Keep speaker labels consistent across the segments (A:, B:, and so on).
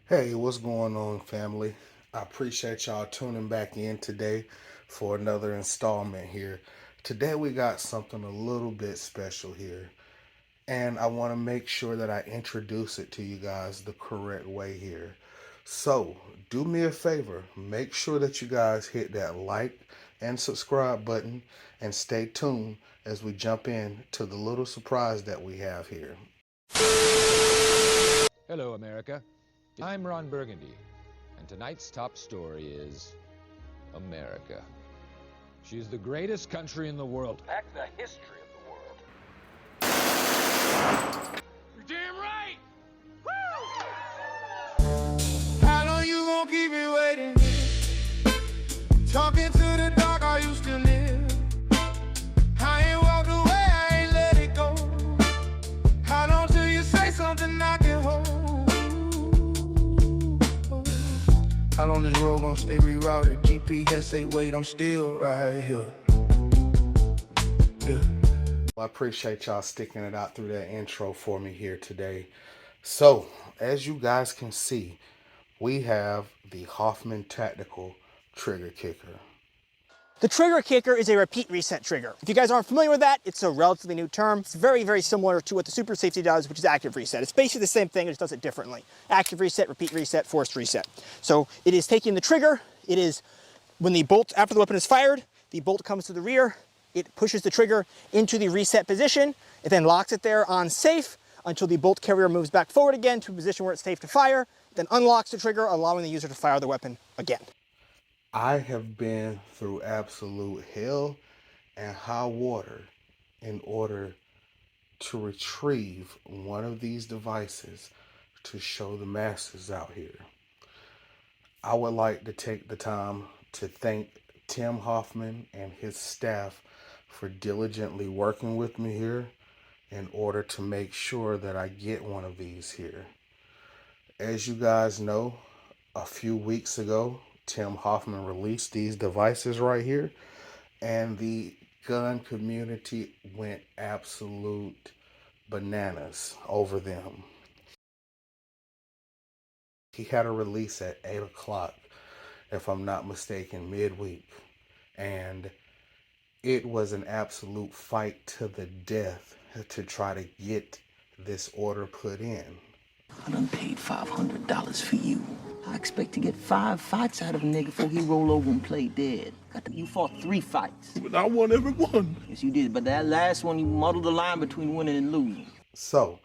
A: Hey, what's going on, family? I appreciate y'all tuning back in today for another installment here. Today, we got something a little bit special here, and I want to make sure that I introduce it to you guys the correct way here. So, do me a favor, make sure that you guys hit that like and subscribe button and stay tuned as we jump in to the little surprise that we have here.
B: Hello, America. I'm Ron Burgundy, and tonight's top story is America. She's the greatest country in the world.
C: Heck, the history of the world.
B: You're damn right!
D: How long you gonna keep me waiting? Talking to the dark, are you still near? I ain't walked away, I ain't let it go. How long till you say something I can hold? How long this road gonna stay rerouted? GPS say wait, I'm still right here. Yeah.
A: Well, I appreciate y'all sticking it out through that intro for me here today. So, as you guys can see, we have the Hoffman Tactical Trigger Kicker.
E: The trigger kicker is a repeat reset trigger. If you guys aren't familiar with that, it's a relatively new term. It's very, very similar to what the super safety does, which is active reset. It's basically the same thing, it just does it differently. Active reset, repeat reset, forced reset. So it is taking the trigger, it is when the bolt, after the weapon is fired, the bolt comes to the rear, it pushes the trigger into the reset position, it then locks it there on safe until the bolt carrier moves back forward again to a position where it's safe to fire, then unlocks the trigger, allowing the user to fire the weapon again.
A: I have been through absolute hell and high water in order to retrieve one of these devices to show the masses out here. I would like to take the time to thank Tim Hoffman and his staff for diligently working with me here in order to make sure that I get one of these here. As you guys know, a few weeks ago, Tim Hoffman released these devices right here, and the gun community went absolute bananas over them. He had a release at 8 o'clock, if I'm not mistaken, midweek, and it was an absolute fight to the death to try to get this order put in.
F: I done paid $500 for you. I expect to get 5 fights out of a nigga before he roll over and play dead. You fought 3 fights.
D: But I won every one.
F: Yes, you did. But that last one, you muddled the line between winning and losing.
A: So,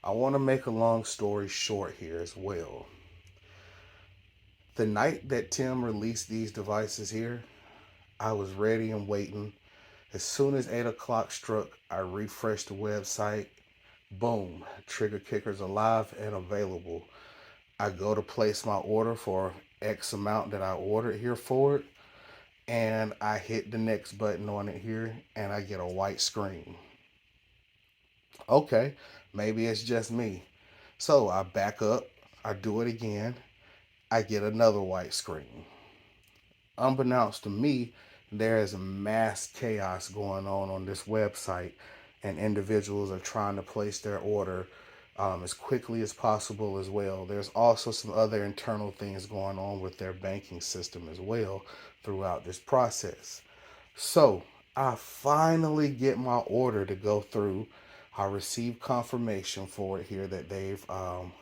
A: I want to make a long story short here as well. The night that Tim released these devices here, I was ready and waiting. As soon as 8 o'clock struck, I refreshed the website. Boom, Trigger Kicker's alive and available. I go to place my order for X amount that I ordered here for it, and I hit the next button on it here, and I get a white screen. Okay, maybe it's just me. So I back up, I do it again, I get another white screen. Unbeknownst to me, there is mass chaos going on this website, and individuals are trying to place their order as quickly as possible as well. There's also some other internal things going on with their banking system as well throughout this process. So I finally get my order to go through. I received confirmation for it here that they've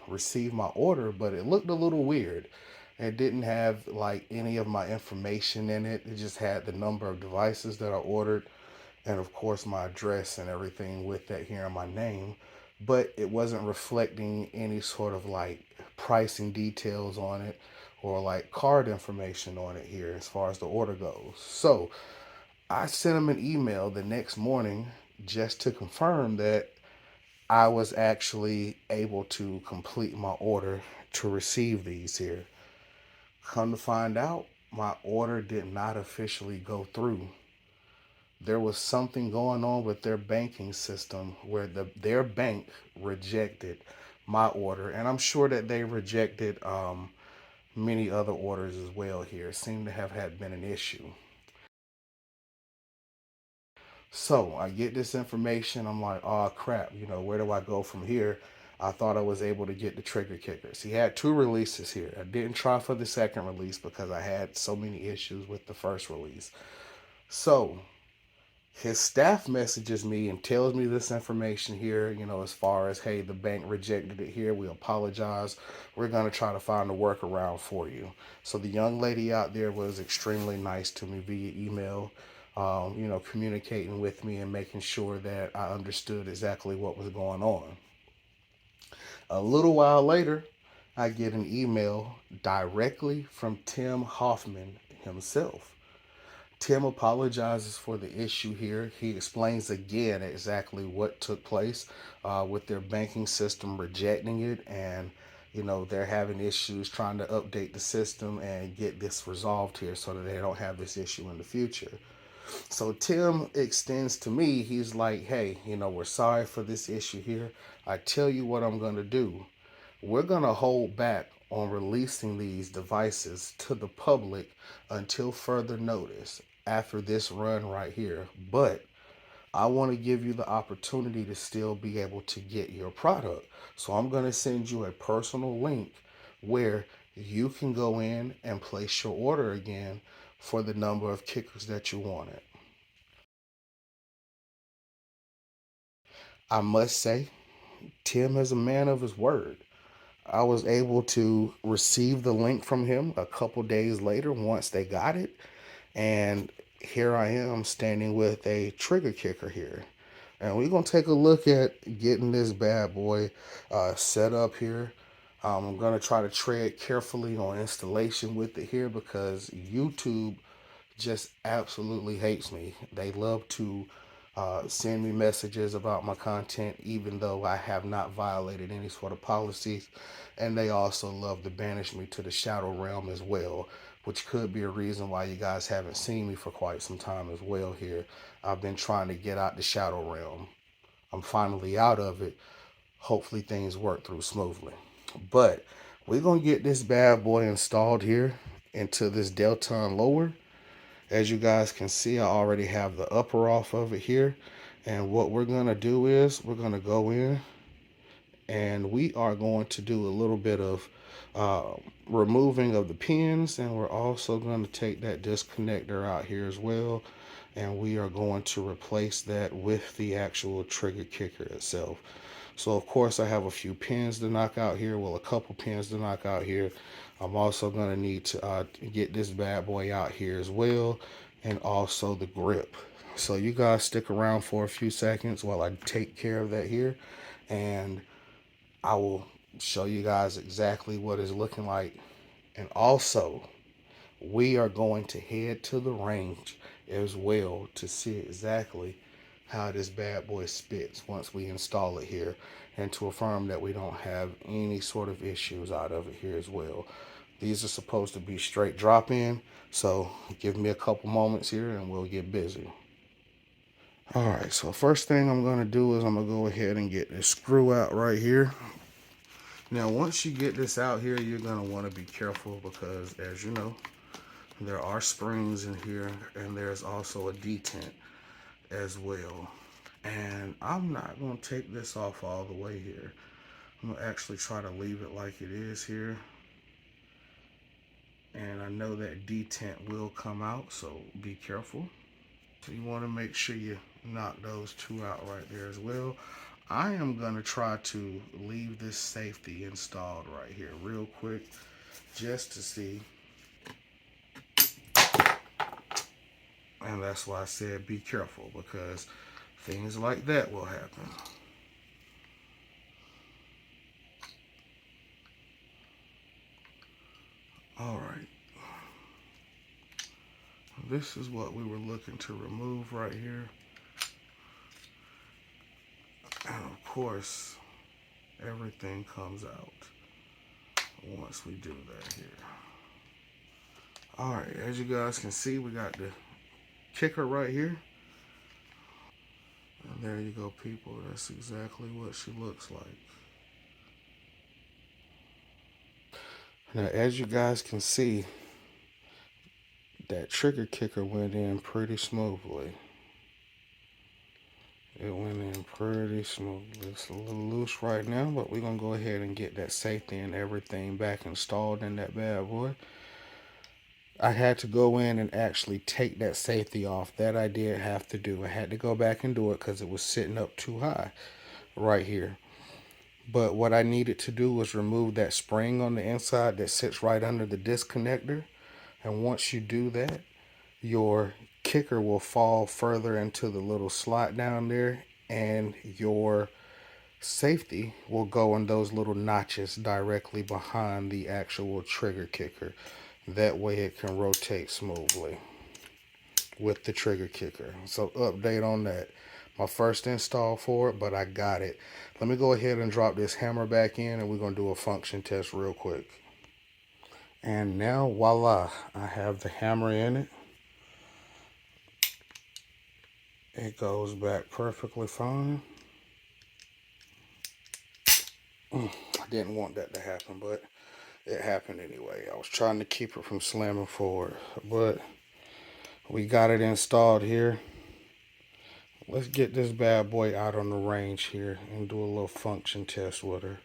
A: received my order, but it looked a little weird. It didn't have like any of my information in it. It just had the number of devices that I ordered, and of course my address and everything with that here in my name. But it wasn't reflecting any sort of like pricing details on it or like card information on it here as far as the order goes. So I sent him an email the next morning just to confirm that I was actually able to complete my order to receive these here. Come to find out, my order did not officially go through. There was something going on with their banking system where their bank rejected my order, and I'm sure that they rejected many other orders as well here. It seemed to have had been an issue. So I get this information. I'm like, oh crap, where do I go from here? I thought I was able to get the trigger kickers. He had 2 releases here. I didn't try for the second release because I had so many issues with the first release. So his staff messages me and tells me this information here, as far as, hey, the bank rejected it here. We apologize. We're going to try to find a workaround for you. So the young lady out there was extremely nice to me via email, communicating with me and making sure that I understood exactly what was going on. A little while later, I get an email directly from Tim Hoffman himself. Tim apologizes for the issue here. He explains again exactly what took place with their banking system rejecting it, and they're having issues trying to update the system and get this resolved here so that they don't have this issue in the future. So Tim extends to me, he's like, hey, we're sorry for this issue here. I tell you what I'm going to do. We're going to hold back on releasing these devices to the public until further notice after this run right here. But I want to give you the opportunity to still be able to get your product. So I'm going to send you a personal link where you can go in and place your order again for the number of kickers that you wanted. I must say, Tim is a man of his word. I was able to receive the link from him a couple days later once they got it. And here I am standing with a trigger kicker here. And we're going to take a look at getting this bad boy set up here. I'm going to try to tread carefully on installation with it here because YouTube just absolutely hates me. They love to send me messages about my content even though I have not violated any sort of policies, and they also love to banish me to the shadow realm as well, which could be a reason why you guys haven't seen me for quite some time as well here. I've been trying to get out the shadow realm. I'm finally out of it. Hopefully things work through smoothly, but we're gonna get this bad boy installed here into this Delton lower. As you guys can see, I already have the upper off of it here. And what we're going to do is we're going to go in and we are going to do a little bit of removing of the pins. And we're also going to take that disconnector out here as well. And we are going to replace that with the actual trigger kicker itself. So of course I have a few pins to knock out here. Well, a couple pins to knock out here. I'm also going to need to get this bad boy out here as well, and also the grip. So you guys stick around for a few seconds while I take care of that here, and I will show you guys exactly what it's looking like. And also, we are going to head to the range as well to see exactly how this bad boy spits once we install it here, and to affirm that we don't have any sort of issues out of it here as well. These are supposed to be straight drop in, so give me a couple moments here and we'll get busy. All right, so first thing I'm going to do is I'm going to go ahead and get this screw out right here. Now once you get this out here, you're going to want to be careful because, as you know, there are springs in here and there's also a detent as well. And I'm not going to take this off all the way here. I'm going to actually try to leave it like it is here. And I know that detent will come out, so be careful. So you want to make sure you knock those two out right there as well. I am going to try to leave this safety installed right here real quick just to see. And that's why I said be careful, because things like that will happen. All right. This is what we were looking to remove right here. And of course, everything comes out once we do that here. All right, as you guys can see, we got the kicker right here. And there you go, people. That's exactly what she looks like. Now, as you guys can see, that trigger kicker went in pretty smoothly. It went in pretty smoothly. It's a little loose right now, but we're going to go ahead and get that safety and everything back installed in that bad boy. I had to go in and actually take that safety off. That I did have to do. I had to go back and do it because it was sitting up too high right here. But what I needed to do was remove that spring on the inside that sits right under the disconnector. And once you do that, your kicker will fall further into the little slot down there, and your safety will go in those little notches directly behind the actual trigger kicker. That way it can rotate smoothly with the trigger kicker. So update on that. My first install for it, but I got it. Let me go ahead and drop this hammer back in and we're going to do a function test real quick. And now voila, I have the hammer in it. It goes back perfectly fine. I didn't want that to happen, but it happened anyway. I was trying to keep it from slamming forward, but we got it installed here. Let's get this bad boy out on the range here and do a little function test with her.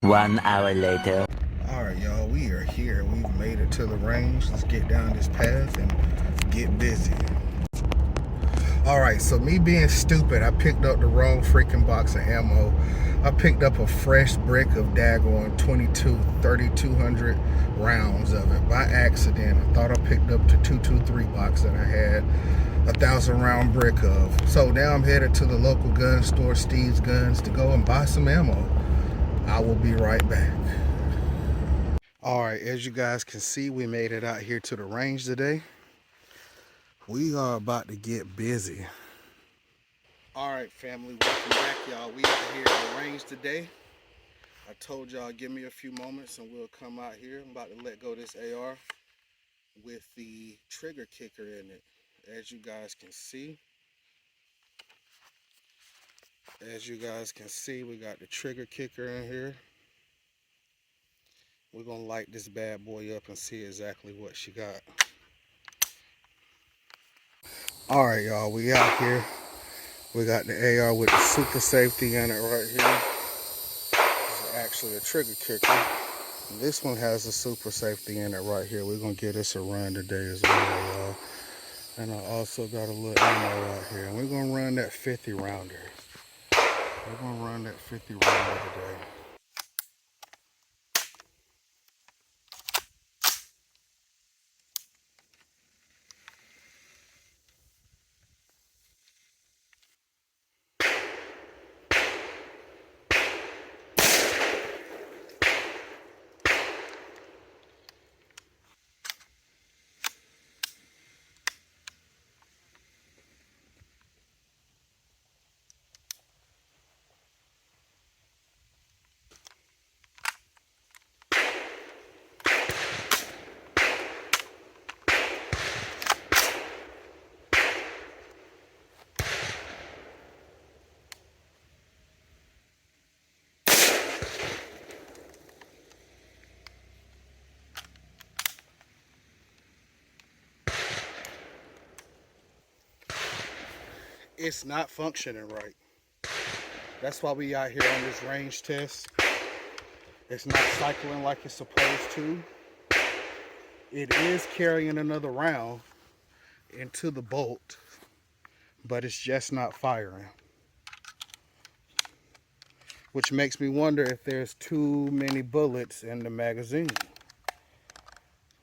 F: 1 hour later.
A: All right, y'all, we are here. We've made it to the range. Let's get down this path and get busy. All right, so me being stupid, I picked up the wrong freaking box of ammo. I picked up a fresh brick of daggone 3,200 rounds of it by accident. I thought I picked up the 223 box that I had 1,000 round brick of. So now I'm headed to the local gun store, Steve's Guns, to go and buy some ammo. I will be right back. All right, as you guys can see, we made it out here to the range today. We are about to get busy. All right, family, welcome back, y'all. We out here at the range today. I told y'all give me a few moments and we'll come out here. I'm about to let go of this AR with the trigger kicker in it. As you guys can see, we got the trigger kicker in here. We're gonna light this bad boy up and see exactly what she got. All right, y'all, we out here. We got the AR with the super safety in it right here. This is actually a trigger kicker. This one has a super safety in it right here. We're gonna give this a run today as well, y'all. And I also got a little ammo out here. And we're gonna run that 50 rounder. We're gonna run that 50 rounder today. It's not functioning right. That's why we out here on this range test. It's not cycling like it's supposed to. It is carrying another round into the bolt, but it's just not firing. Which makes me wonder if there's too many bullets in the magazine.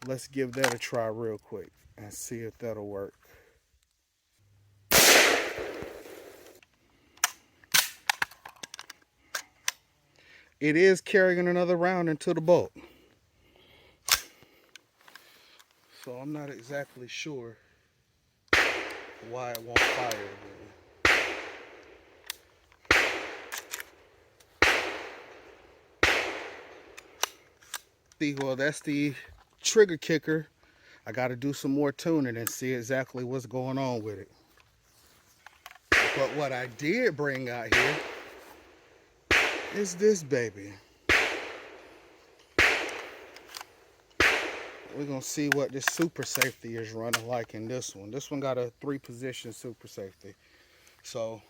A: Let's give that a try real quick and see if that'll work. It is carrying another round into the bolt. So I'm not exactly sure why it won't fire again. See, well, that's the trigger kicker. I got to do some more tuning and see exactly what's going on with it. But what I did bring out here is this baby. We're going to see what this super safety is running like in this one. This one got a 3-position super safety. So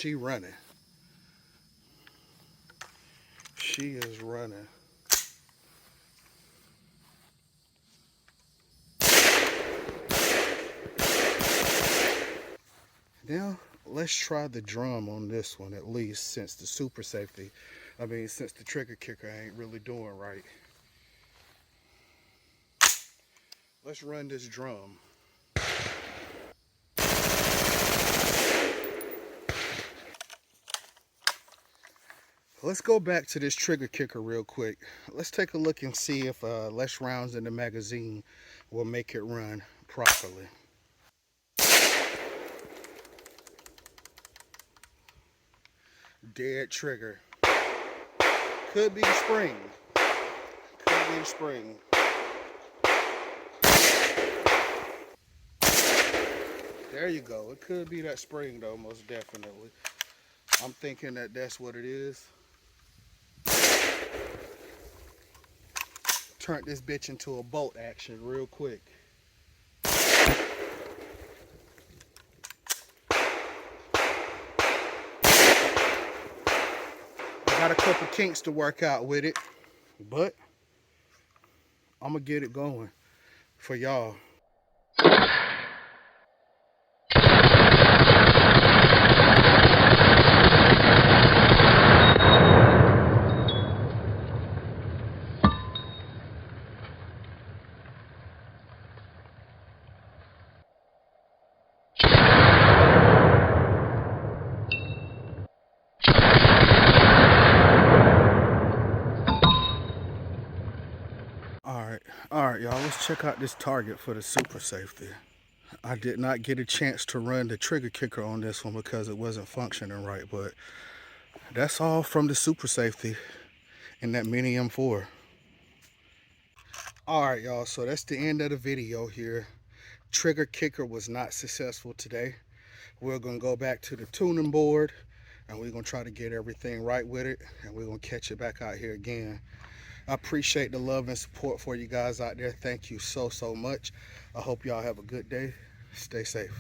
A: she running. She is running. Now, let's try the drum on this one at least, since the super safety, since the trigger kicker ain't really doing right. Let's run this drum. Let's go back to this trigger kicker real quick. Let's take a look and see if less rounds in the magazine will make it run properly. Dead trigger. Could be the spring. Could be the spring. There you go. It could be that spring though, most definitely. I'm thinking that that's what it is. Turn this bitch into a bolt action real quick. Got a couple kinks to work out with it, but I'm gonna get it going for y'all. All right, y'all, let's check out this target for the super safety. I did not get a chance to run the trigger kicker on this one because it wasn't functioning right, but that's all from the super safety in that mini M4. All right, y'all, so that's the end of the video here. Trigger kicker was not successful today. We're gonna go back to the tuning board and we're gonna try to get everything right with it, and we're gonna catch it back out here again. I appreciate the love and support for you guys out there. Thank you so much. I hope y'all have a good day. Stay safe.